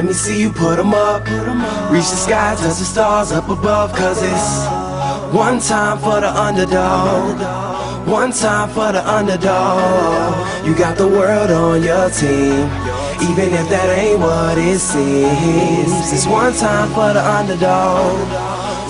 Let me see you put 'em up. Reach the sky, touch the stars up above. Cause it's one time for the underdog. One time for the underdog. You got the world on your team. Even if that ain't what it seems. It's one time for the underdog.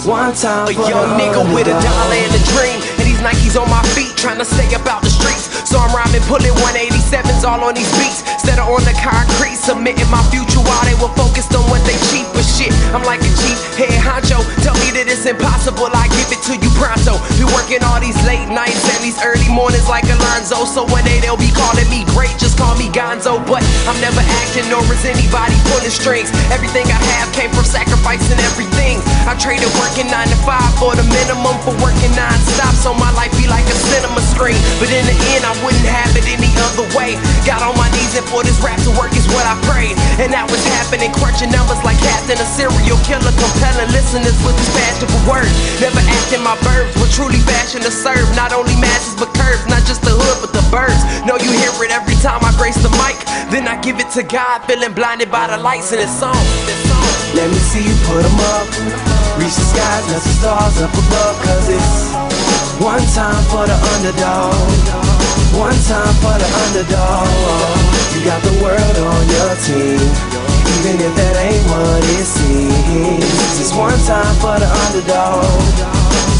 One time for the underdog. A young nigga with a dollar and a dream. And these Nikes on my feet, trying to stay up out the streets. So I'm rhyming, pulling 187s all on these beats. Instead of on the concrete, submitting my future while they were focused on what they cheap. But shit, I'm like a chief head honcho. Tell me that it's impossible, I give it to you pronto. Be working all these late nights and these early mornings like Alonzo. So one day they'll be calling me great, just call me Gonzo. But I'm never acting nor is anybody pulling strings. Everything I have came from sacrificing everything. I traded working 9 to 5 for the minimum for working non-stop. So my life be like a cinema screen. But in the end I wouldn't have it any other way. Got on my knees and for this rap to work is what I prayed. And that was happening, crunching numbers like Captain, a serial killer, compelling listeners with his passion for words. Never acting my verbs, but truly fashion to serve. Not only masses but curves, not just the hood but the birds. Know you hear it every time I grace the mic. Then I give it to God, feeling blinded by the lights in this song. Let me see you put 'em up. Reach the skies, touch the stars up above. Cause it's one time for the underdog. One time for the underdog. You got the world on your team. Even if that ain't what it seems. It's one time for the underdog.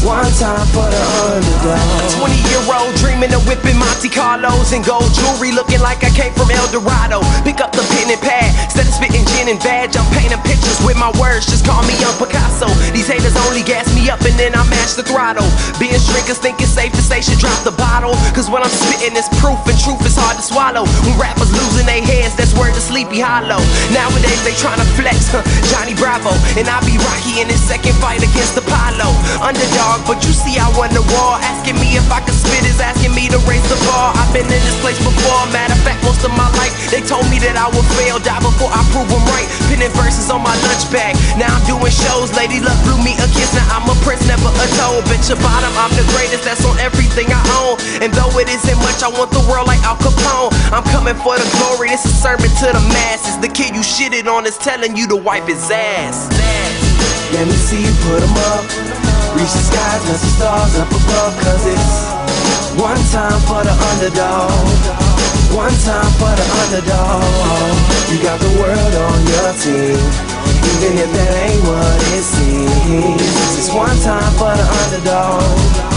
One time for the underdog. 20-year-old dreaming of whipping Monte Carlos and gold jewelry, looking like I came from El Dorado. Pick up the pen and pad, instead of spitting gin and badge, I'm painting pictures with my words. Just call me Young Picasso. These haters only gas me up and then I mash the throttle. Binge drinkers think it's safe to say should drop the bottle. Cause what I'm spitting is proof and truth is hard to swallow. When rappers losing their heads, that's word to Sleepy Hollow. Nowadays they tryna flex, Johnny Bravo. And I be Rocky in his second fight against Apollo. Underdog, but you see I won the war. Asking me if I could spit is asking me to raise the bar. I've been in this place before, matter of fact most of my life. They told me that I would fail, die before I prove them right. Pinning verses on my lunch bag, now I'm doing shows. Lady Luck blew me a kiss, now I'm a prince, never a toad. Bitch your bottom, I'm the greatest, that's on everything I own. And though it isn't much, I want the world like Al Capone. I'm coming for the glory, this is a sermon to the masses. The kid you shitted on is telling you to wipe his ass. Let me see you put 'em up. Reach the skies, touch the stars up above. Cause it's one time for the underdog. One time for the underdog. You got the world on your team. Even if that ain't what it seems. It's one time for the underdog.